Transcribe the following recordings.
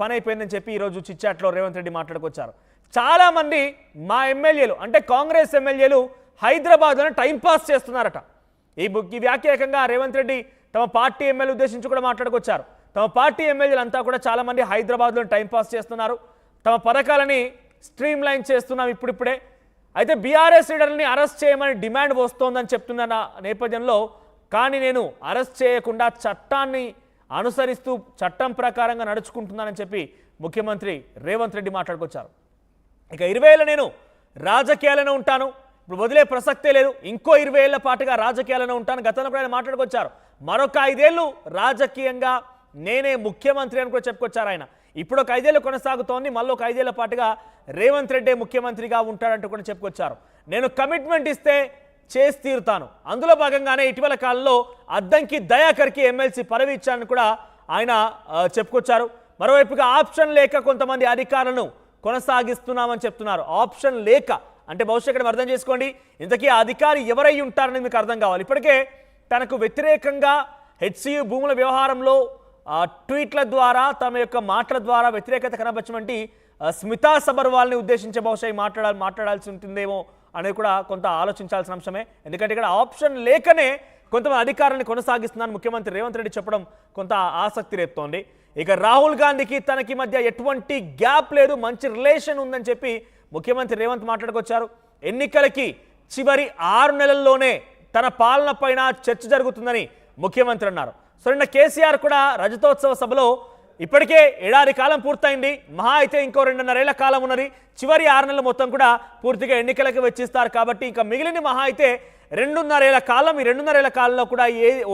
పని అయిపోయిందని చెప్పి ఈరోజు చిట్చాట్లో రేవంత్ రెడ్డి మాట్లాడుకొచ్చారు. చాలా మంది మా ఎమ్మెల్యేలు అంటే కాంగ్రెస్ ఎమ్మెల్యేలు హైదరాబాద్లోనే టైంపాస్ చేస్తున్నారట. ఈ వ్యాఖ్యాకంగా రేవంత్ రెడ్డి తమ పార్టీ ఎమ్మెల్యే ఉద్దేశించి కూడా మాట్లాడుకొచ్చారు. తమ పార్టీ ఎమ్మెల్యేలు అంతా కూడా చాలామంది హైదరాబాద్లో టైంపాస్ చేస్తున్నారు, తమ పథకాలని స్ట్రీమ్ లైన్ చేస్తున్నాం ఇప్పుడిప్పుడే. అయితే బీఆర్ఎస్ లీడర్ని అరెస్ట్ చేయమని డిమాండ్ వస్తోందని చెప్తున్న నేపథ్యంలో కానీ నేను అరెస్ట్ చేయకుండా చట్టాన్ని అనుసరిస్తూ చట్టం ప్రకారంగా నడుచుకుంటున్నానని చెప్పి ముఖ్యమంత్రి రేవంత్ రెడ్డి మాట్లాడుకొచ్చారు. ఇక 20 ఏళ్ళ నేను రాజకీయాలను ఉంటాను, ఇప్పుడు వదిలే ప్రసక్తే లేదు, ఇంకో 20 ఏళ్ల పాటుగా రాజకీయాలను ఉంటాను. గతంలో ఆయన మాట్లాడుకొచ్చారు. మరొక 5 ఏళ్ళు రాజకీయంగా నేనే ముఖ్యమంత్రి అని కూడా చెప్పుకొచ్చారు ఆయన. ఇప్పుడు ఒక 5 ఏళ్ళు కొనసాగుతోంది, మళ్ళీ ఒక 5 ఏళ్ల పాటుగా రేవంత్ రెడ్డి ముఖ్యమంత్రిగా ఉంటాడంటూ కూడా చెప్పుకొచ్చారు. నేను కమిట్మెంట్ ఇస్తే చేసి తీరుతాను. అందులో భాగంగానే ఇటీవల కాలంలో అద్దంకి దయాకర్కి ఎమ్మెల్సీ పదవి ఇచ్చానని కూడా ఆయన చెప్పుకొచ్చారు. మరోవైపుగా ఆప్షన్ లేక కొంతమంది అధికారులను కొనసాగిస్తున్నామని చెప్తున్నారు. ఆప్షన్ లేక అంటే బహుశా ఇక్కడ అర్థం చేసుకోండి, ఇంతకీ ఆ అధికారి ఎవరై ఉంటారని మీకు అర్థం కావాలి. ఇప్పటికే తనకు వ్యతిరేకంగా హెచ్సియు భూముల వ్యవహారంలో ట్వీట్ల ద్వారా తమ యొక్క మాటల ద్వారా వ్యతిరేకత కనబరచమంటే స్మితా సబర్వాల్ని ఉద్దేశించే బహుశా మాట్లాడాల్సి ఉంటుందేమో అనేది కూడా కొంత ఆలోచించాల్సిన అంశమే. ఎందుకంటే ఇక్కడ ఆప్షన్ లేకనే కొంతమంది అధికారాన్ని కొనసాగిస్తున్నాను ముఖ్యమంత్రి రేవంత్ రెడ్డి చెప్పడం కొంత ఆసక్తి రేపుతోంది. ఇక రాహుల్ గాంధీకి తనకి మధ్య ఎటువంటి గ్యాప్ లేదు, మంచి రిలేషన్ ఉందని చెప్పి ముఖ్యమంత్రి రేవంత్ మాట్లాడుకొచ్చారు. ఎన్నికలకి చివరి 6 నెలల్లోనే తన పాలన పైన చర్చ జరుగుతుందని ముఖ్యమంత్రి అన్నారు. సో నిన్న కేసీఆర్ కూడా రజతోత్సవ సభలో ఇప్పటికే 7 ఏడాది కాలం పూర్తయింది, మహా అయితే ఇంకో 2.5 ఏళ్ల కాలం ఉన్నది, చివరి 6 నెలల మొత్తం కూడా పూర్తిగా ఎన్నికలకు వెచ్చిస్తారు కాబట్టి ఇంకా మిగిలిన మహా అయితే 2.5 ఏళ్ల కాలం. ఈ 2.5 ఏళ్ల కాలంలో కూడా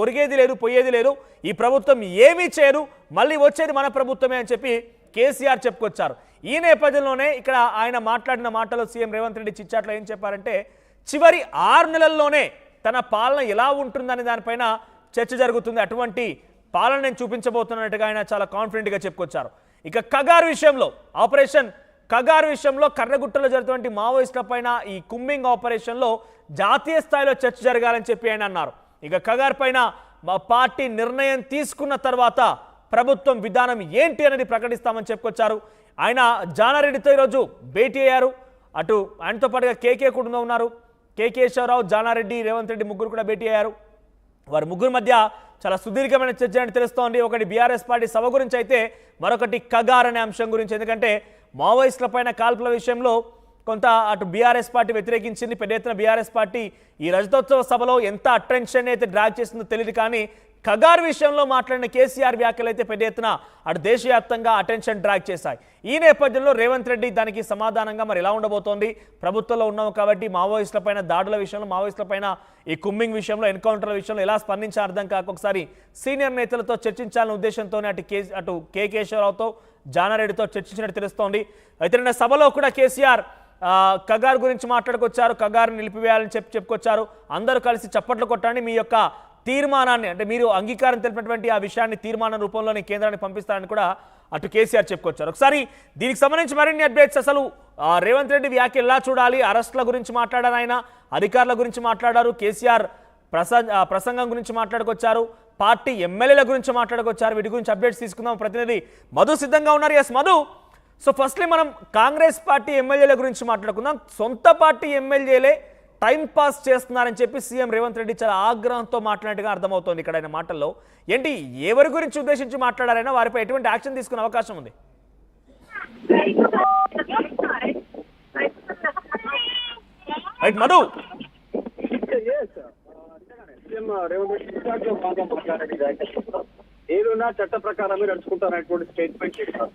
ఒరిగేది లేదు, పోయేది లేదు, ఈ ప్రభుత్వం ఏమీ చేయరు, మళ్ళీ వచ్చేది మన ప్రభుత్వమే అని చెప్పి కేసీఆర్ చెప్పుకొచ్చారు. ఈ నేపథ్యంలోనే ఇక్కడ ఆయన మాట్లాడిన మాటలో సీఎం రేవంత్ రెడ్డి చిట్చాట్లో ఏం చెప్పారంటే చివరి 6 నెలల్లోనే తన పాలన ఎలా ఉంటుందనే దానిపైన చర్చ జరుగుతుంది, అటువంటి పాలన నేను చూపించబోతున్నట్టుగా ఆయన చాలా కాన్ఫిడెంట్గా చెప్పుకొచ్చారు. ఇక కగార్ విషయంలో ఆపరేషన్ కగార్ విషయంలో కర్రగుట్టలో జరుగుతున్న మావోయిస్టుల పైన ఈ కుమ్మింగ్ ఆపరేషన్లో జాతీయ స్థాయిలో చర్చ జరగాలని చెప్పి ఆయన అన్నారు. ఇక కగార్ పైన మా పార్టీ నిర్ణయం తీసుకున్న తర్వాత ప్రభుత్వం విధానం ఏంటి అనేది ప్రకటిస్తామని చెప్పుకొచ్చారు. ఆయన జానారెడ్డితో ఈరోజు భేటీ అయ్యారు. అటు ఆయనతో పాటుగా కేకే కూడా ఉన్నారు. కేకేశ్వరరావు, జానారెడ్డి, రేవంత్ రెడ్డి ముగ్గురు కూడా భేటీ అయ్యారు. వారి ముగ్గురు మధ్య చాలా సుదీర్ఘమైన చర్చ అని తెలుస్తోంది. ఒకటి బీఆర్ఎస్ పార్టీ సభ గురించి అయితే మరొకటి కగార్ అనే అంశం గురించి. ఎందుకంటే మావోయిస్టుల పైన కాల్పుల విషయంలో కొంత అటు బీఆర్ఎస్ పార్టీ వ్యతిరేకించింది. పెద్ద ఎత్తున బీఆర్ఎస్ పార్టీ ఈ రజతోత్సవ సభలో ఎంత అటెన్షన్ అయితే డ్రాగ్ చేసిందో తెలియదు, కానీ కగార్ విషయంలో మాట్లాడిన కేసీఆర్ వ్యాఖ్యలు అయితే పెద్ద ఎత్తున అటు దేశవ్యాప్తంగా అటెన్షన్ డ్రాగ్ చేశాయి. ఈ నేపథ్యంలో రేవంత్ రెడ్డి దానికి సమాధానంగా మరి ఎలా ఉండబోతోంది, ప్రభుత్వంలో ఉన్నాము కాబట్టి మావోయిస్టుల పైన దాడుల విషయంలో, మావోయిస్టుల పైన ఈ కుమ్మింగ్ విషయంలో, ఎన్కౌంటర్ల విషయంలో ఎలా స్పందించాలో అర్థం కాక ఒకసారి సీనియర్ నేతలతో చర్చించాలనే ఉద్దేశంతోనే అటు కేకేశ్వరరావుతో, జానారెడ్డితో చర్చించినట్టు తెలుస్తోంది. అయితే నిన్న సభలో కూడా కేసీఆర్ కగార్ గురించి మాట్లాడుకొచ్చారు. కగార్ని నిలిపివేయాలని చెప్పుకొచ్చారు. అందరూ కలిసి చప్పట్లు కొట్టండి, మీ యొక్క తీర్మానాన్ని అంటే మీరు అంగీకారం తెలిపినటువంటి ఆ విషయాన్ని తీర్మానం రూపంలోనే కేంద్రానికి పంపిస్తారని కూడా అటు కేసీఆర్ చెప్పుకొచ్చారు. ఒకసారి దీనికి సంబంధించి మరిన్ని అప్డేట్స్, అసలు రేవంత్ రెడ్డి వ్యాఖ్యలు ఎలా చూడాలి, అరెస్టుల గురించి మాట్లాడారు, ఆయన అధికారుల గురించి మాట్లాడారు, కేసీఆర్ ప్రసంగం గురించి మాట్లాడుకొచ్చారు, పార్టీ ఎమ్మెల్యేల గురించి మాట్లాడుకొచ్చారు. వీటి గురించి అప్డేట్స్ తీసుకుందాం. ప్రతినిధి మధు సిద్ధంగా ఉన్నారు. ఎస్ మధు, సో ఫస్ట్లీ మనం కాంగ్రెస్ పార్టీ ఎమ్మెల్యేల గురించి మాట్లాడుకుందాం. సొంత పార్టీ ఎమ్మెల్యేలే టైం పాస్ చేస్తున్నారని చెప్పి సీఎం రేవంత్ రెడ్డి చాలా ఆగ్రహంతో మాట్లాడినట్టుగా అర్థమవుతోంది ఇక్కడ ఆయన మాటల్లో. ఏంటి, ఎవరి గురించి ఉద్దేశించి మాట్లాడారైనా, వారిపై ఎటువంటి యాక్షన్ తీసుకునే అవకాశం ఉంది? రైట్ మధు. ఏదైనా చట్ట ప్రకారమే నడుచుకుంటారనేటువంటి స్టేట్మెంట్ చేశారు.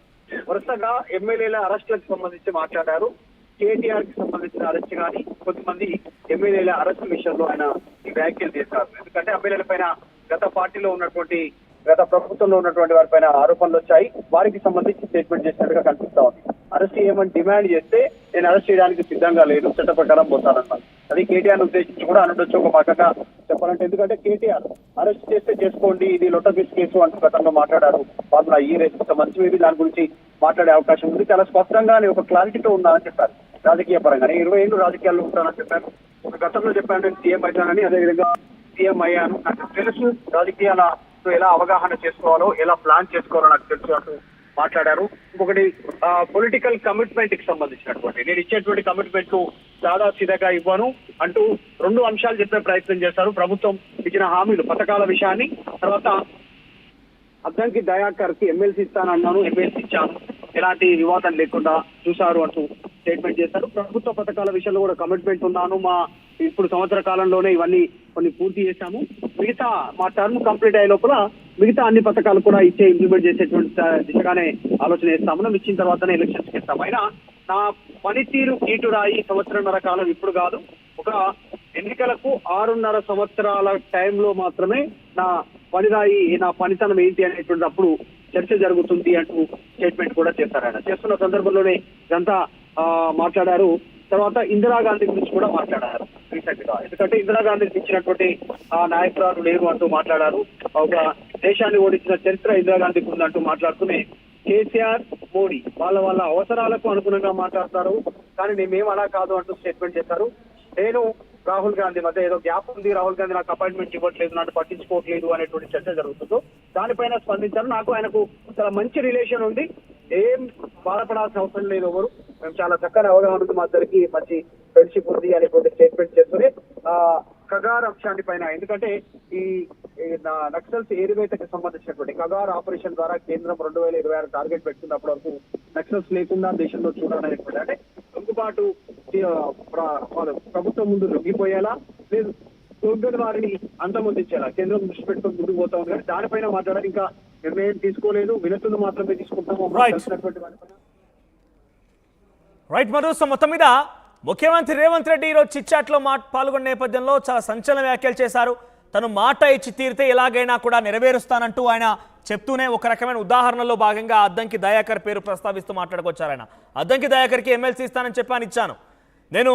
వరుసగా ఎమ్మెల్యేల అరెస్టులకు సంబంధించి మాట్లాడారు. కేటీఆర్ కి సంబంధించిన అరెస్ట్ కానీ కొంతమంది ఎమ్మెల్యేల అరెస్ట్ విషయంలో ఆయన ఈ వ్యాఖ్యలు చేశారు. ఎందుకంటే ఎమ్మెల్యేల పైన గత ప్రభుత్వంలో ఉన్నటువంటి వారి పైన ఆరోపణలు వచ్చాయి. వారికి సంబంధించి స్టేట్మెంట్ చేసినట్టుగా కనిపిస్తా ఉంది. అరెస్ట్ చేయమని డిమాండ్ చేస్తే నేను అరెస్ట్ చేయడానికి సిద్ధంగా లేదు, చట్ట ప్రకారం పోతానన్నారు. అది కేటీఆర్ ఉద్దేశించి కూడా అనుండొచ్చు ఒక పక్కగా చెప్పాలంటే. ఎందుకంటే కేటీఆర్ అరెస్ట్ చేస్తే చేసుకోండి, ఇది లొట్టబీస్ కేసు అంటూ గతంలో మాట్లాడారు. వాళ్ళు ఈ రేసు సంబంధించి మేబీ దాని గురించి మాట్లాడే అవకాశం ఉంది. చాలా స్పష్టంగా ఒక క్లారిటీతో ఉన్నానని చెప్పారు. రాజకీయ పరంగానే 20 ఏళ్ళు రాజకీయాల్లో ఉంటానని చెప్పారు. ఒక గతంలో చెప్పాను నేను సీఎం అవుతానని, అదేవిధంగా సీఎం అయ్యాను, నాకు తెలుసు రాజకీయాల ఎలా అవగాహన చేసుకోవాలో, ఎలా ప్లాన్ చేసుకోవాలో నాకు తెలుసు అంటూ మాట్లాడారు. ఇంకొకటి పొలిటికల్ కమిట్మెంట్ కి సంబంధించినటువంటి నేను ఇచ్చేటువంటి కమిట్మెంట్ సాదాసీదాగా ఇవ్వను అంటూ 2 అంశాలు చెప్పే ప్రయత్నం చేశారు. ప్రభుత్వం ఇచ్చిన హామీలు, పథకాల విషయాన్ని, తర్వాత అద్దంకి దయాకర్ కి ఎమ్మెల్సీ ఇస్తానన్నాను, ఎమ్మెల్సీ ఇచ్చాను, ఎలాంటి వివాదం లేకుండా చూశారు అంటూ స్టేట్మెంట్ చేశారు. ప్రభుత్వ పథకాల విషయంలో కూడా కమిట్మెంట్ ఉన్నాను, మా ఇప్పుడు సంవత్సర కాలంలోనే ఇవన్నీ కొన్ని పూర్తి చేశాము, మిగతా మా టర్మ్ కంప్లీట్ అయ్యే లోపల మిగతా అన్ని పథకాలు కూడా ఇంప్లిమెంట్ చేసేటువంటి దిశగానే ఆలోచన చేస్తాము, ఇచ్చిన తర్వాతనే ఎలక్షన్స్ ఇస్తాము. అయినా నా పనితీరు కీటురాయి సంవత్సరన్నర కాలం ఇప్పుడు కాదు, ఒక ఎన్నికలకు 6.5 సంవత్సరాల టైంలో మాత్రమే నా పనిరాయి, నా పనితనం ఏంటి అనేటువంటి అప్పుడు చర్చ జరుగుతుంది అంటూ స్టేట్మెంట్ కూడా చేశారు. ఆయన చేస్తున్న సందర్భంలోనే ఇదంతా మాట్లాడారు. తర్వాత ఇందిరాగాంధీ గురించి కూడా మాట్లాడారు రీసెంట్ గా, ఎందుకంటే ఇందిరాగాంధీకి ఇచ్చినటువంటి నాయకురాలు లేరు అంటూ మాట్లాడారు. ఒక దేశాన్ని ఓడించిన చరిత్ర ఇందిరాగాంధీకి ఉందంటూ మాట్లాడుతూనే కేసీఆర్, మోడీ వాళ్ళ అవసరాలకు అనుగుణంగా మాట్లాడతారు, కానీ మేమేం అలా కాదు అంటూ స్టేట్మెంట్ చేశారు. నేను రాహుల్ గాంధీ మధ్య ఏదో గ్యాప్ ఉంది, రాహుల్ గాంధీ నాకు అపాయింట్మెంట్ ఇవ్వట్లేదు, నన్ను పట్టించుకోవట్లేదు అనేటువంటి చర్చ జరుగుతుందో దానిపైన స్పందించారు. నాకు ఆయనకు చాలా మంచి రిలేషన్ ఉంది, ఏం బాధపడాల్సిన అవసరం లేదు, ఎవరు మేము చాలా చక్కని అవగాహన ఉంది, మా ఇద్దరికి మంచి ఫ్రెండ్షిప్ ఉంది అనేటువంటి స్టేట్మెంట్ చేస్తూనే కగార్ అంశాన్ని పైన, ఎందుకంటే ఈ నక్సల్స్ ఏరివేతకు సంబంధించినటువంటి కగార్ ఆపరేషన్ ద్వారా కేంద్రం 2026 టార్గెట్ పెట్టుకున్నప్పటి వరకు నక్సల్స్ లేకుండా దేశంలో చూడాలనేటువంటి, అంటే లొంగుబాటు ప్రభుత్వం ముందు లొంగిపోయేలా లేదు, లొంగని వారిని అంతమొందించేలా కేంద్రం దృష్టి పెట్టుకుని ముందుకు పోతా ఉంది. కానీ దానిపైన మాట్లాడారు, ఇంకా నిర్ణయం తీసుకోలేదు, వినతులు మాత్రమే తీసుకుంటాము. రైట్ మధు, సో మొత్తం మీద ముఖ్యమంత్రి రేవంత్ రెడ్డి ఈరోజు చిట్చాట్లో పాల్గొన్న నేపథ్యంలో చాలా సంచలన వ్యాఖ్యలు చేశారు. తను మాట ఇచ్చి తీరితే ఎలాగైనా కూడా నెరవేరుస్తానంటూ ఆయన చెప్తూనే ఒక రకమైన ఉదాహరణలో భాగంగా అద్దంకి దయాకర్ పేరు ప్రస్తావిస్తూ మాట్లాడుకొచ్చారు. ఆయన అద్దంకి దయాకర్కి ఎమ్మెల్సీ ఇస్తానని చెప్పాను, ఇచ్చాను, నేను